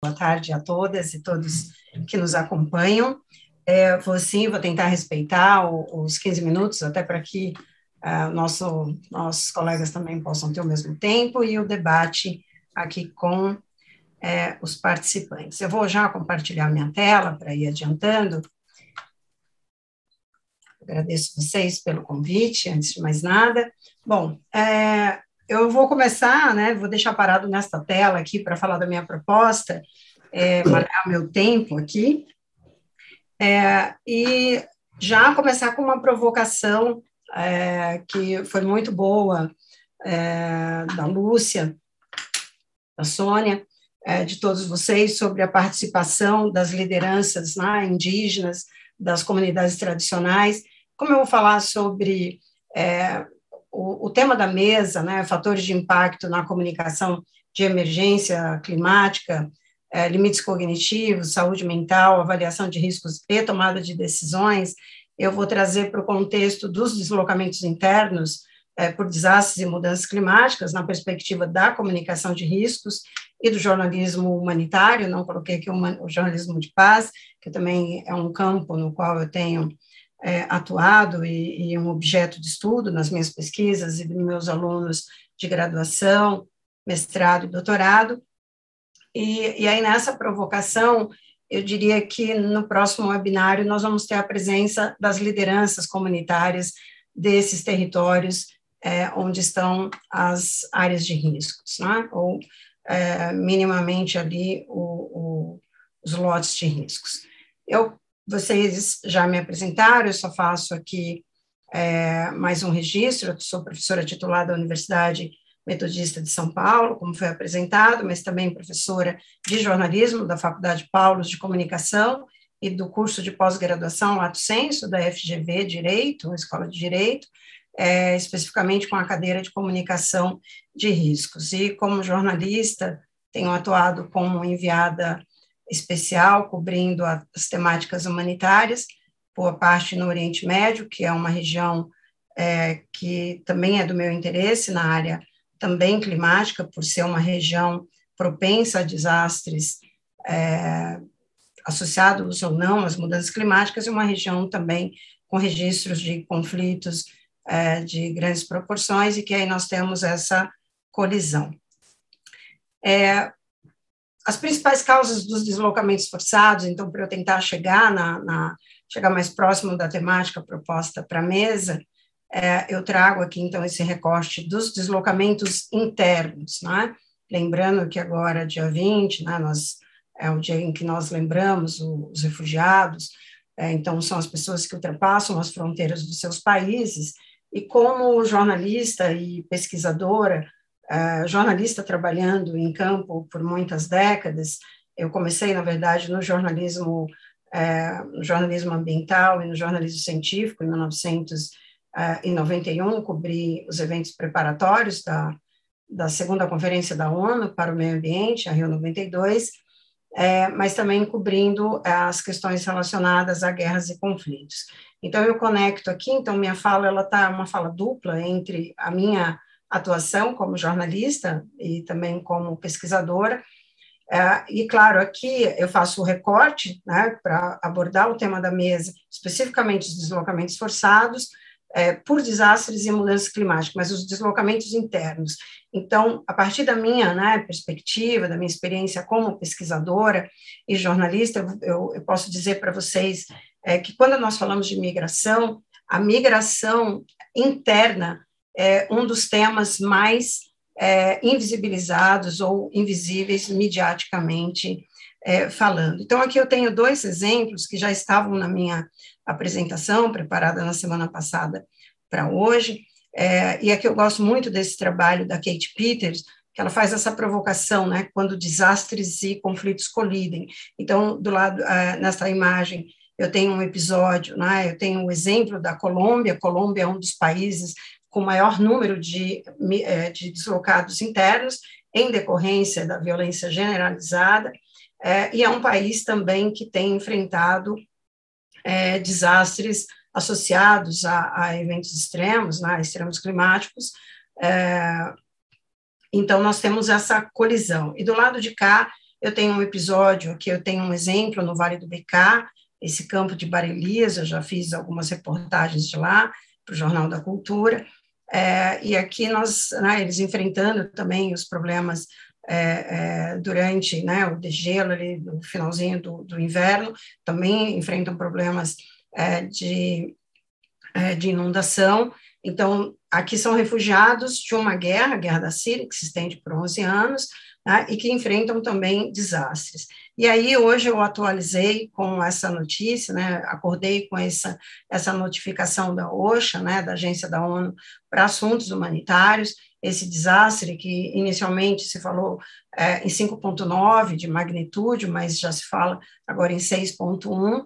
boa tarde a todas e todos que nos acompanham. Vou tentar respeitar os 15 minutos, até para que nossos colegas também possam ter o mesmo tempo, e o debate aqui com os participantes. Eu vou já compartilhar minha tela para ir adiantando. Agradeço vocês pelo convite, antes de mais nada. Bom, eu vou começar, vou deixar parado nesta tela aqui para falar da minha proposta, marcar meu tempo aqui, e já começar com uma provocação que foi muito boa, da Lúcia, da Sônia, de todos vocês, sobre a participação das lideranças indígenas, das comunidades tradicionais. Como eu vou falar sobre o tema da mesa, fatores de impacto na comunicação de emergência climática, limites cognitivos, saúde mental, avaliação de riscos e tomada de decisões, eu vou trazer para o contexto dos deslocamentos internos por desastres e mudanças climáticas, na perspectiva da comunicação de riscos e do jornalismo humanitário. Não coloquei aqui o jornalismo de paz, que também é um campo no qual eu tenho atuado e um objeto de estudo nas minhas pesquisas e dos meus alunos de graduação, mestrado e doutorado. E aí, nessa provocação, eu diria que no próximo webinário nós vamos ter a presença das lideranças comunitárias desses territórios onde estão as áreas de riscos, ou minimamente ali os lotes de riscos. Vocês já me apresentaram, eu só faço aqui mais um registro. Eu sou professora titular da Universidade Metodista de São Paulo, como foi apresentado, mas também professora de jornalismo da Faculdade Paulos de Comunicação e do curso de pós-graduação Lato Sensu da FGV Direito, Escola de Direito, especificamente com a cadeira de comunicação de riscos. E como jornalista, tenho atuado como enviada especial, cobrindo as temáticas humanitárias, boa parte no Oriente Médio, que é uma região que também é do meu interesse, na área também climática, por ser uma região propensa a desastres associados ou não às mudanças climáticas, e uma região também com registros de conflitos de grandes proporções, e que aí nós temos essa colisão. As principais causas dos deslocamentos forçados, então, para eu tentar chegar chegar mais próximo da temática proposta para a mesa, eu trago aqui, então, esse recorte dos deslocamentos internos, Lembrando que agora, dia 20, é o dia em que nós lembramos os refugiados, então, são as pessoas que ultrapassam as fronteiras dos seus países, e como jornalista e pesquisadora, jornalista trabalhando em campo por muitas décadas, eu comecei, na verdade, no jornalismo ambiental e no jornalismo científico, em 1991, cobri os eventos preparatórios da segunda Conferência da ONU para o Meio Ambiente, a Rio 92, mas também cobrindo as questões relacionadas a guerras e conflitos. Então, eu conecto aqui, então, minha fala, ela está uma fala dupla entre a minha atuação como jornalista e também como pesquisadora, e, claro, aqui eu faço o recorte, para abordar o tema da mesa, especificamente os deslocamentos forçados, por desastres e mudanças climáticas, mas os deslocamentos internos. Então, a partir da minha perspectiva, da minha experiência como pesquisadora e jornalista, eu posso dizer para vocês que quando nós falamos de migração, a migração interna é um dos temas mais invisibilizados ou invisíveis mediaticamente falando. Então, aqui eu tenho dois exemplos que já estavam na minha apresentação, preparada na semana passada para hoje, e aqui eu gosto muito desse trabalho da Kate Peters, que ela faz essa provocação, quando desastres e conflitos colidem. Então, do lado, nessa imagem, eu tenho um episódio, eu tenho um exemplo da Colômbia. Colômbia é um dos países com maior número de deslocados internos, em decorrência da violência generalizada, e é um país também que tem enfrentado desastres associados a eventos extremos, extremos climáticos. Então, nós temos essa colisão. E do lado de cá, Eu tenho um episódio que eu tenho um exemplo no Vale do Becá, esse campo de Barelias, eu já fiz algumas reportagens de lá, para o Jornal da Cultura, e aqui nós, né, eles enfrentando também os problemas durante, né, o degelo ali, no finalzinho do inverno, também enfrentam problemas de inundação. Então, aqui são refugiados de uma guerra, a Guerra da Síria, que se estende por 11 anos, né, e que enfrentam também desastres. E aí, hoje, eu atualizei com essa notícia, né, acordei com essa notificação da OCHA, né, da Agência da ONU para Assuntos Humanitários, esse desastre que inicialmente se falou em 5,9 de magnitude, mas já se fala agora em 6,1,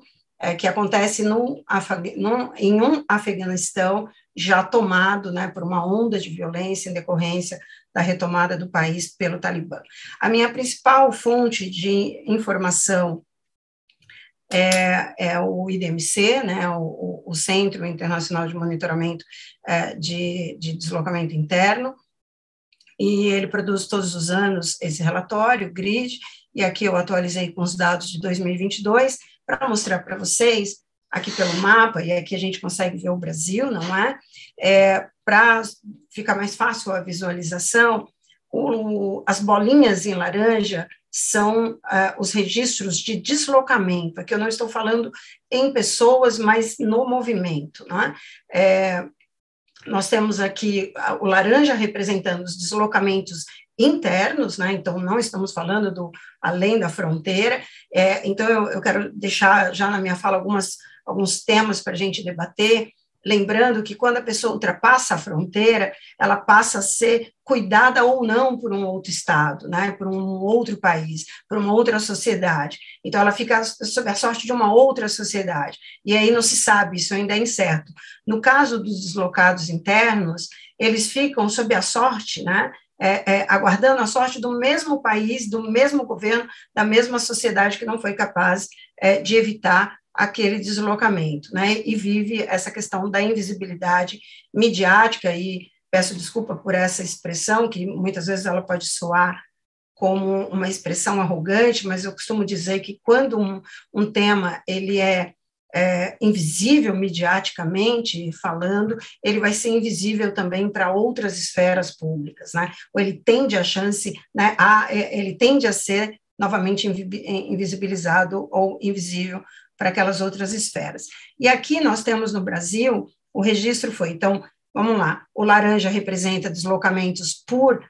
que acontece em um Afeganistão já tomado, né, por uma onda de violência em decorrência da retomada do país pelo Talibã. A minha principal fonte de informação é o IDMC, né, o Centro Internacional de Monitoramento de Deslocamento Interno, e ele produz todos os anos esse relatório, o GRID, e aqui eu atualizei com os dados de 2022, para mostrar para vocês, aqui pelo mapa, e aqui a gente consegue ver o Brasil, não é? Para ficar mais fácil a visualização, as bolinhas em laranja são os registros de deslocamento, aqui eu não estou falando em pessoas, mas no movimento, não é? Nós temos aqui o laranja representando os deslocamentos internos, né? Então não estamos falando do além da fronteira, então eu quero deixar já na minha fala alguns temas para a gente debater, lembrando que quando a pessoa ultrapassa a fronteira, ela passa a ser cuidada ou não por um outro estado, né? Por um outro país, por uma outra sociedade, então ela fica sob a sorte de uma outra sociedade, e aí não se sabe, isso ainda é incerto. No caso dos deslocados internos, eles ficam sob a sorte, né? Aguardando a sorte do mesmo país, do mesmo governo, da mesma sociedade que não foi capaz de evitar aquele deslocamento, né? E vive essa questão da invisibilidade midiática, e peço desculpa por essa expressão, que muitas vezes ela pode soar como uma expressão arrogante, mas eu costumo dizer que quando um tema ele é invisível mediaticamente falando, ele vai ser invisível também para outras esferas públicas, né? Ou ele tende a chance, né, ele tende a ser novamente invisibilizado ou invisível para aquelas outras esferas. E aqui nós temos no Brasil, o registro foi, então, vamos lá, o laranja representa deslocamentos por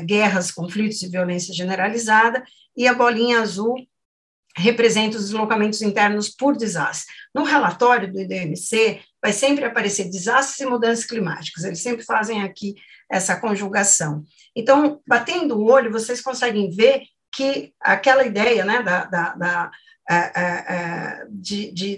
guerras, conflitos e violência generalizada, e a bolinha azul representa os deslocamentos internos por desastre. No relatório do IDMC, vai sempre aparecer desastres e mudanças climáticas, eles sempre fazem aqui essa conjugação. Então, batendo o olho, vocês conseguem ver que aquela ideia, né,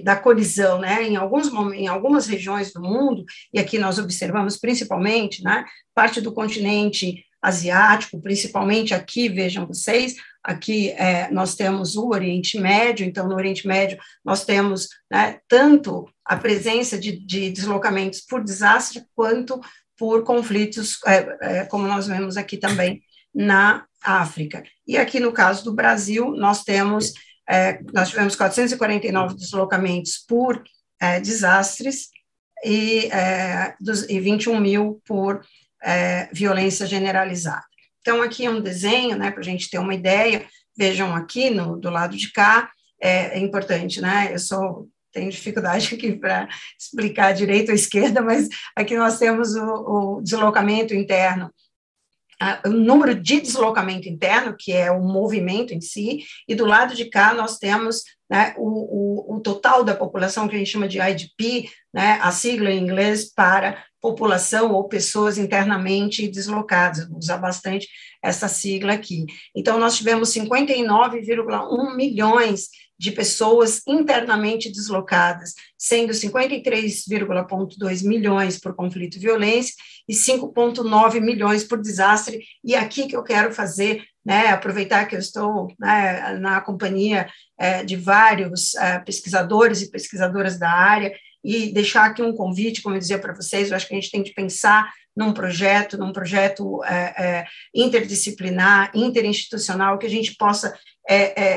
da colisão, né, em algumas regiões do mundo, e aqui nós observamos principalmente, né, parte do continente asiático, principalmente aqui, vejam vocês, aqui nós temos o Oriente Médio, então no Oriente Médio nós temos, né, tanto a presença de deslocamentos por desastre, quanto por conflitos, como nós vemos aqui também na África. E aqui no caso do Brasil, nós tivemos 449 deslocamentos por desastres e 21 mil por violência generalizada. Então, aqui é um desenho, né, para a gente ter uma ideia, vejam aqui do lado de cá, é importante, né, tenho dificuldade aqui para explicar direita ou esquerda, mas aqui nós temos o deslocamento interno, o número de deslocamento interno, que é o movimento em si, e do lado de cá nós temos, né, o total da população, que a gente chama de IDP, né, a sigla em inglês para população ou pessoas internamente deslocadas, vou usar bastante essa sigla aqui. Então, nós tivemos 59,1 milhões de pessoas internamente deslocadas, sendo 53,2 milhões por conflito e violência e 5,9 milhões por desastre. E aqui que eu quero fazer, né, aproveitar que eu estou, né, na companhia de vários pesquisadores e pesquisadoras da área, e deixar aqui um convite, como eu dizia para vocês, eu acho que a gente tem que pensar num projeto interdisciplinar, interinstitucional, que a gente possa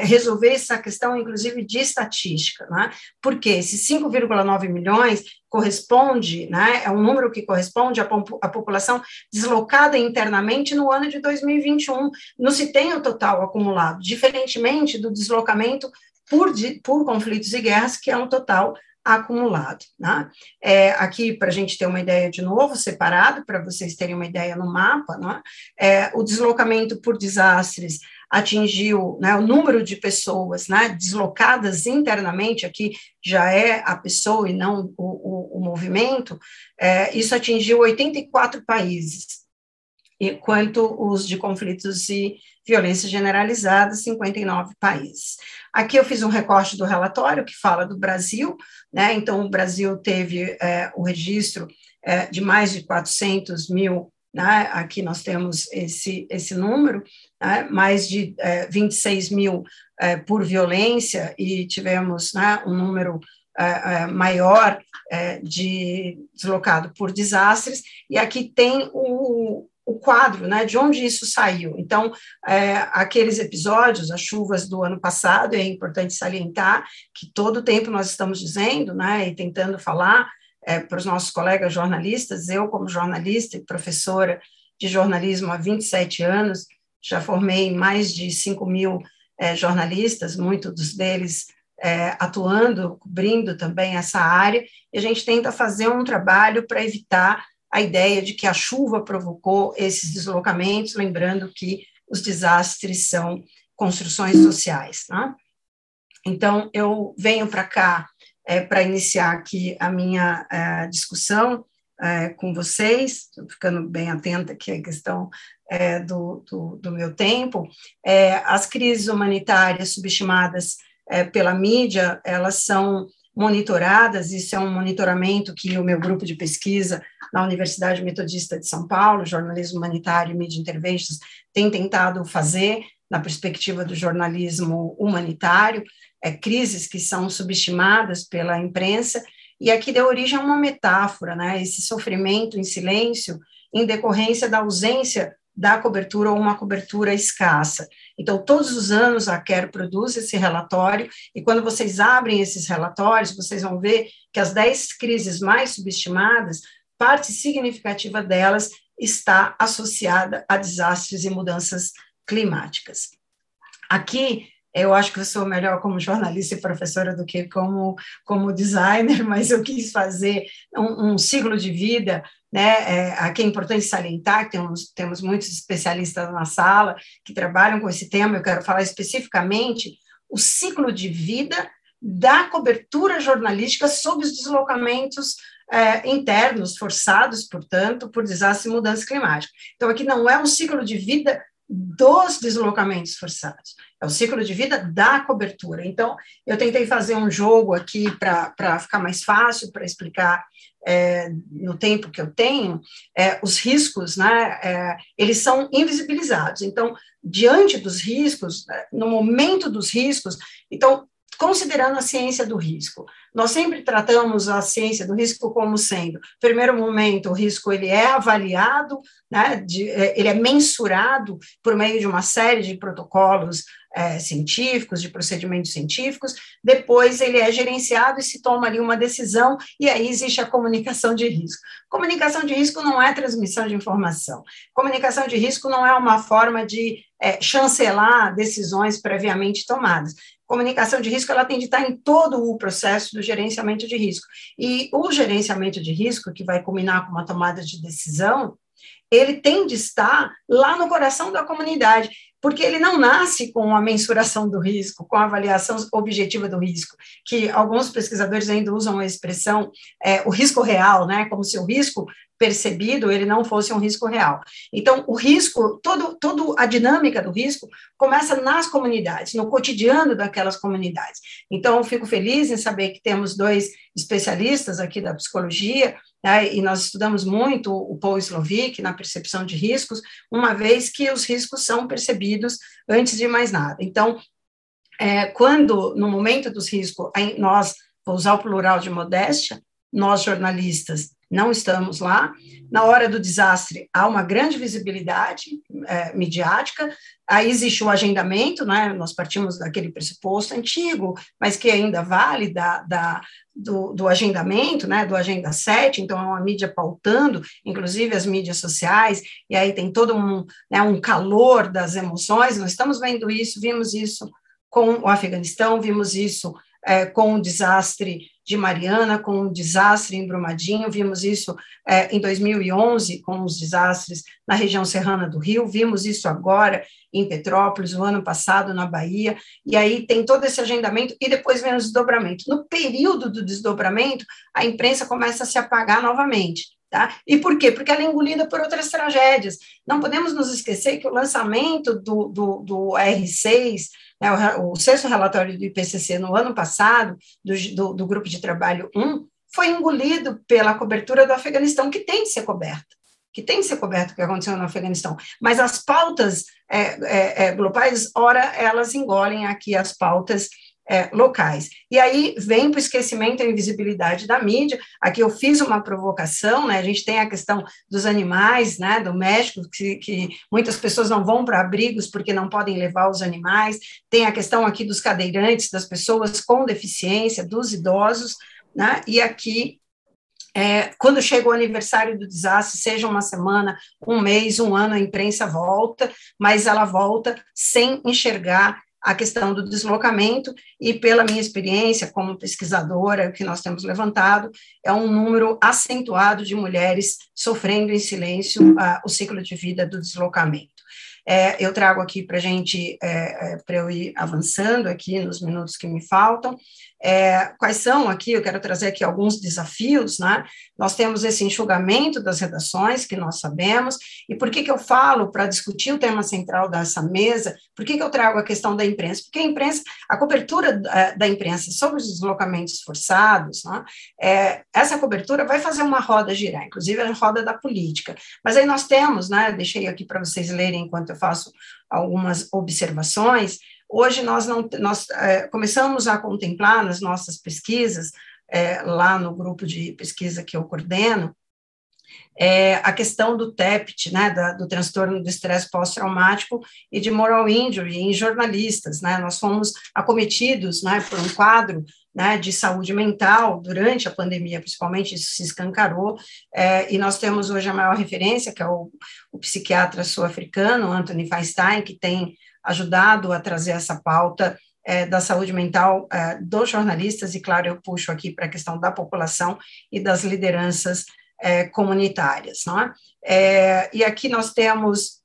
resolver essa questão, inclusive, de estatística, né? Porque esses 5,9 milhões corresponde, né, é um número que corresponde à população deslocada internamente no ano de 2021. Não se tem o total acumulado, diferentemente do deslocamento por conflitos e guerras, que é um total acumulado. Né? Aqui, para a gente ter uma ideia de novo, separado, para vocês terem uma ideia no mapa, né? O deslocamento por desastres atingiu, né, o número de pessoas, né, deslocadas internamente, aqui já é a pessoa e não o movimento, isso atingiu 84 países, enquanto os de conflitos e violência generalizada, 59 países. Aqui eu fiz um recorte do relatório que fala do Brasil, né? Então o Brasil teve o registro de mais de 400 mil, né? Aqui nós temos esse número, né? Mais de 26 mil por violência, e tivemos, né, um número maior de deslocado por desastres, e aqui tem o quadro, né, de onde isso saiu. Então, aqueles episódios, as chuvas do ano passado, é importante salientar que todo o tempo nós estamos dizendo, né, e tentando falar para os nossos colegas jornalistas, eu como jornalista e professora de jornalismo há 27 anos, já formei mais de 5 mil jornalistas, muitos deles atuando, cobrindo também essa área, e a gente tenta fazer um trabalho para evitar a ideia de que a chuva provocou esses deslocamentos, lembrando que os desastres são construções sociais. Né? Então, eu venho para cá para iniciar aqui a minha discussão com vocês, estou ficando bem atenta aqui à questão do meu tempo. As crises humanitárias subestimadas pela mídia, elas são monitoradas, isso é um monitoramento que o meu grupo de pesquisa na Universidade Metodista de São Paulo, Jornalismo Humanitário e Media Interventions, tem tentado fazer na perspectiva do jornalismo humanitário, crises que são subestimadas pela imprensa, e aqui deu origem a uma metáfora, né, esse sofrimento em silêncio em decorrência da ausência da cobertura ou uma cobertura escassa. Então, todos os anos a Quero produz esse relatório, e quando vocês abrem esses relatórios, vocês vão ver que as 10 crises mais subestimadas, parte significativa delas está associada a desastres e mudanças climáticas. Aqui, eu acho que eu sou melhor como jornalista e professora do que como designer, mas eu quis fazer um ciclo de vida, né? Aqui é importante salientar que temos muitos especialistas na sala que trabalham com esse tema. Eu quero falar especificamente o ciclo de vida da cobertura jornalística sobre os deslocamentos internos, forçados, portanto, por desastre e mudança climática. Então, aqui não é um ciclo de vida dos deslocamentos forçados, é o ciclo de vida da cobertura. Então, eu tentei fazer um jogo aqui para ficar mais fácil, para explicar no tempo que eu tenho, os riscos, né, eles são invisibilizados. Então, diante dos riscos, no momento dos riscos, então, considerando a ciência do risco, nós sempre tratamos a ciência do risco como sendo, primeiro momento, o risco ele é avaliado, né, ele é mensurado por meio de uma série de protocolos científicos, de procedimentos científicos, depois ele é gerenciado e se toma ali uma decisão, e aí existe a comunicação de risco. Comunicação de risco não é transmissão de informação, comunicação de risco não é uma forma de chancelar decisões previamente tomadas. Comunicação de risco, ela tem de estar em todo o processo do gerenciamento de risco. E o gerenciamento de risco, que vai culminar com uma tomada de decisão, ele tem de estar lá no coração da comunidade, porque ele não nasce com a mensuração do risco, com a avaliação objetiva do risco, que alguns pesquisadores ainda usam a expressão o risco real, né, como se o risco percebido, ele não fosse um risco real. Então, o risco, toda a dinâmica do risco começa nas comunidades, no cotidiano daquelas comunidades. Então, eu fico feliz em saber que temos 2 especialistas aqui da psicologia, né, e nós estudamos muito o Paul Slovic na percepção de riscos, uma vez que os riscos são percebidos antes de mais nada. Então, quando, no momento dos riscos, nós, vou usar o plural de modéstia, nós jornalistas não estamos lá. Na hora do desastre, há uma grande visibilidade midiática, aí existe o agendamento, né? Nós partimos daquele pressuposto antigo, mas que ainda vale do agendamento, né? Do Agenda 7, então é uma mídia pautando, inclusive as mídias sociais, e aí tem todo um calor das emoções. Nós estamos vendo isso, vimos isso com o Afeganistão, vimos isso com o desastre de Mariana, com o desastre em Brumadinho, vimos isso em 2011, com os desastres na região serrana do Rio, vimos isso agora em Petrópolis, o ano passado na Bahia, e aí tem todo esse agendamento, e depois vem o desdobramento. No período do desdobramento, a imprensa começa a se apagar novamente. Tá? E por quê? Porque ela é engolida por outras tragédias. Não podemos nos esquecer que o lançamento do R6, né, o sexto relatório do IPCC no ano passado, do Grupo de Trabalho 1, foi engolido pela cobertura do Afeganistão, que tem de ser coberta, o que aconteceu no Afeganistão. Mas as pautas globais, ora, elas engolem aqui as pautas locais. E aí vem para o esquecimento a invisibilidade da mídia. Aqui eu fiz uma provocação, né? A gente tem a questão dos animais, né? Do México, que muitas pessoas não vão para abrigos porque não podem levar os animais, tem a questão aqui dos cadeirantes, das pessoas com deficiência, dos idosos, né? E aqui quando chega o aniversário do desastre, seja uma semana, um mês, um ano, a imprensa volta, mas ela volta sem enxergar a questão do deslocamento, e pela minha experiência como pesquisadora, o que nós temos levantado é um número acentuado de mulheres sofrendo em silêncio o ciclo de vida do deslocamento. Eu trago aqui para a gente, para eu ir avançando aqui nos minutos que me faltam, quais são aqui, eu quero trazer aqui alguns desafios, né? Nós temos esse enxugamento das redações, que nós sabemos, e por que eu falo, para discutir o tema central dessa mesa, por que eu trago a questão da imprensa? Porque a imprensa, a cobertura da imprensa sobre os deslocamentos forçados, né, essa cobertura vai fazer uma roda girar, inclusive a roda da política, mas aí nós temos, né, deixei aqui para vocês lerem enquanto eu faço algumas observações. Hoje nós começamos a contemplar nas nossas pesquisas, lá no grupo de pesquisa que eu coordeno, a questão do TEPT, né, do transtorno do estresse pós-traumático e de moral injury em jornalistas, né? Nós fomos acometidos, né, por um quadro, né, de saúde mental durante a pandemia, principalmente, isso se escancarou, e nós temos hoje a maior referência, que é o psiquiatra sul-africano, Anthony Feinstein, que tem ajudado a trazer essa pauta da saúde mental dos jornalistas, e claro, eu puxo aqui para a questão da população e das lideranças comunitárias, não é? E aqui nós temos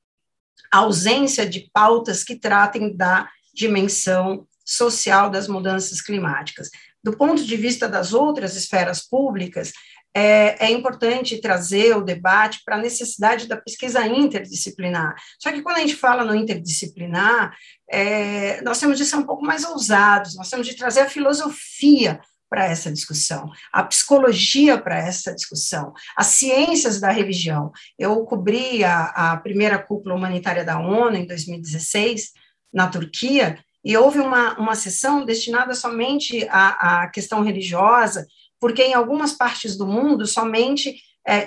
a ausência de pautas que tratem da dimensão social das mudanças climáticas. Do ponto de vista das outras esferas públicas, é importante trazer o debate para a necessidade da pesquisa interdisciplinar. Só que quando a gente fala no interdisciplinar, nós temos de ser um pouco mais ousados, nós temos de trazer a filosofia para essa discussão, a psicologia para essa discussão, as ciências da religião. Eu cobri a primeira cúpula humanitária da ONU em 2016, na Turquia, e houve uma sessão destinada somente à questão religiosa, porque em algumas partes do mundo, somente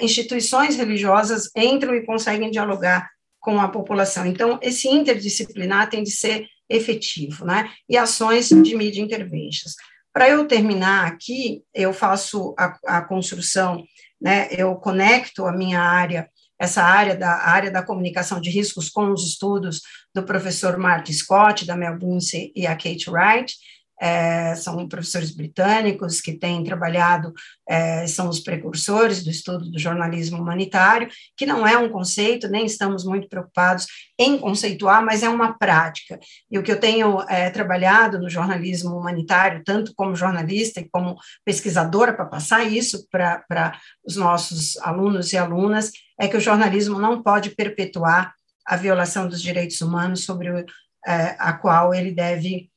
instituições religiosas entram e conseguem dialogar com a população. Então, esse interdisciplinar tem de ser efetivo, né? E ações de media interventions. Para eu terminar aqui, eu faço a construção, né, eu conecto a minha área, essa área da comunicação de riscos com os estudos do professor Marty Scott, da Mel Bunce e a Kate Wright. São professores britânicos que têm trabalhado, são os precursores do estudo do jornalismo humanitário, que não é um conceito, nem estamos muito preocupados em conceituar, mas é uma prática. E o que eu tenho trabalhado no jornalismo humanitário, tanto como jornalista e como pesquisadora, para passar isso para os nossos alunos e alunas, é que o jornalismo não pode perpetuar a violação dos direitos humanos sobre a qual ele deve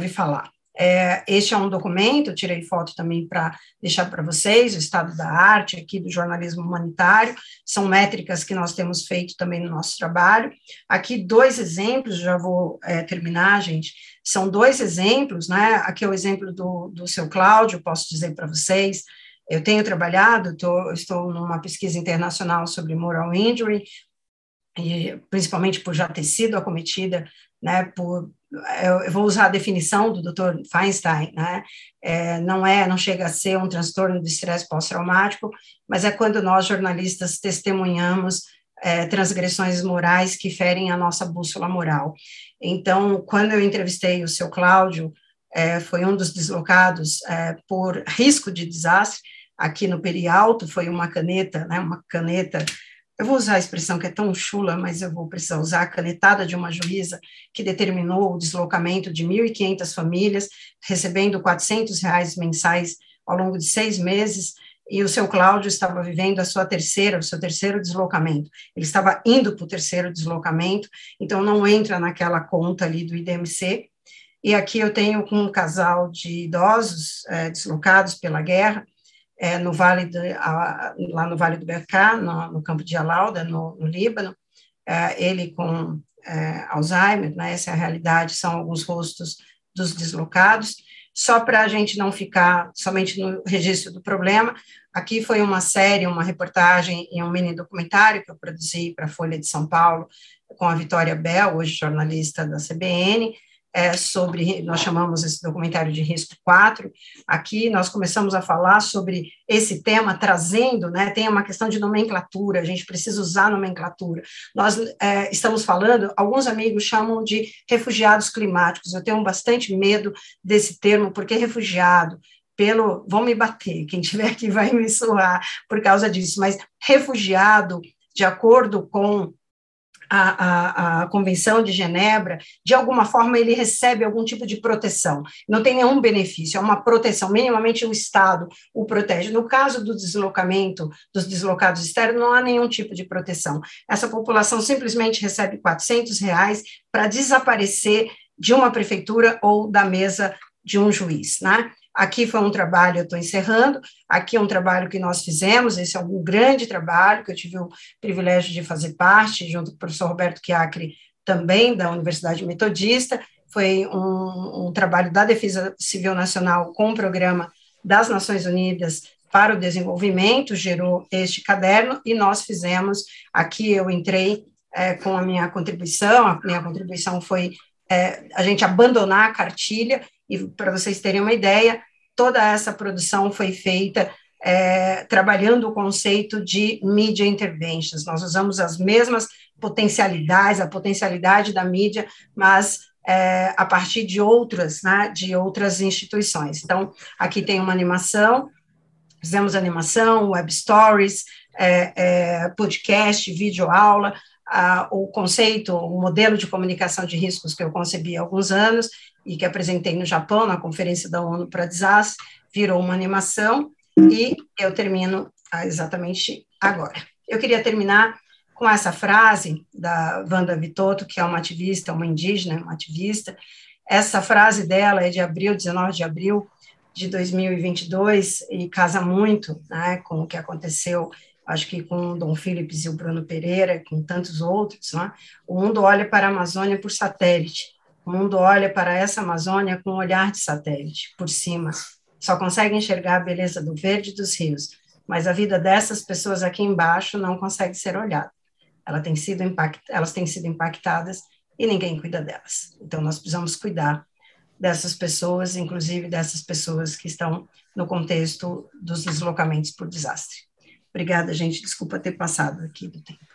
falar. Este é um documento, eu tirei foto também para deixar para vocês, o estado da arte aqui do jornalismo humanitário, são métricas que nós temos feito também no nosso trabalho. Aqui 2 exemplos, já vou terminar, gente, são 2 exemplos, né? Aqui é o exemplo do seu Cláudio, posso dizer para vocês, eu tenho trabalhado, estou numa pesquisa internacional sobre moral injury, e principalmente por já ter sido acometida, né, eu vou usar a definição do Dr. Feinstein, né, não chega a ser um transtorno de estresse pós-traumático, mas é quando nós, jornalistas, testemunhamos transgressões morais que ferem a nossa bússola moral. Então, quando eu entrevistei o seu Cláudio, foi um dos deslocados por risco de desastre, aqui no Perialto, foi uma caneta, né, eu vou usar a expressão que é tão chula, mas eu vou precisar usar a canetada de uma juíza que determinou o deslocamento de 1.500 famílias, recebendo R$ 400 mensais ao longo de 6 meses, e o seu Cláudio estava vivendo o seu terceiro deslocamento. Ele estava indo para o 3º deslocamento, então não entra naquela conta ali do IDMC. E aqui eu tenho um casal de idosos deslocados pela guerra, lá no Vale do Bekaa, no campo de Alauda, no Líbano, ele com Alzheimer, né, essa é a realidade, são alguns rostos dos deslocados, só para a gente não ficar somente no registro do problema, aqui foi uma série, uma reportagem e um mini documentário que eu produzi para a Folha de São Paulo, com a Vitória Bell, hoje jornalista da CBN, nós chamamos esse documentário de Risco 4, aqui nós começamos a falar sobre esse tema, trazendo, né, tem uma questão de nomenclatura, a gente precisa usar nomenclatura, nós estamos falando, alguns amigos chamam de refugiados climáticos, eu tenho bastante medo desse termo, porque refugiado, vão me bater, quem tiver aqui vai me surrar por causa disso, mas refugiado, de acordo com a Convenção de Genebra, de alguma forma ele recebe algum tipo de proteção, não tem nenhum benefício, é uma proteção, minimamente o Estado o protege. No caso do deslocamento, dos deslocados externos, não há nenhum tipo de proteção. Essa população simplesmente recebe R$ 400 para desaparecer de uma prefeitura ou da mesa de um juiz, né? Aqui foi um trabalho, eu estou encerrando, aqui é um trabalho que nós fizemos, esse é um grande trabalho, que eu tive o privilégio de fazer parte, junto com o professor Roberto Chiacri, também da Universidade Metodista, foi um trabalho da Defesa Civil Nacional com o Programa das Nações Unidas para o Desenvolvimento, gerou este caderno, e nós fizemos, aqui eu entrei com a minha contribuição foi a gente abandonar a cartilha, e para vocês terem uma ideia, toda essa produção foi feita trabalhando o conceito de media interventions. Nós usamos as mesmas potencialidades, a potencialidade da mídia, mas a partir de outras, né, de outras instituições. Então, aqui tem uma animação, fizemos animação, web stories, podcast, videoaula, o conceito, o modelo de comunicação de riscos que eu concebi há alguns anos e que apresentei no Japão, na Conferência da ONU para Desastre, virou uma animação, e eu termino exatamente agora. Eu queria terminar com essa frase da Wanda Vitotto, que é uma ativista, uma indígena, uma ativista. Essa frase dela é de 19 de abril de 2022, e casa muito, né, com o que aconteceu, acho que com o Dom Phillips e o Bruno Pereira, com tantos outros, né? O mundo olha para a Amazônia por satélite, o mundo olha para essa Amazônia com um olhar de satélite, por cima, só consegue enxergar a beleza do verde dos rios, mas a vida dessas pessoas aqui embaixo não consegue ser olhada. Elas têm sido impactadas e ninguém cuida delas. Então, nós precisamos cuidar dessas pessoas, inclusive dessas pessoas que estão no contexto dos deslocamentos por desastre. Obrigada, gente, desculpa ter passado aqui do tempo.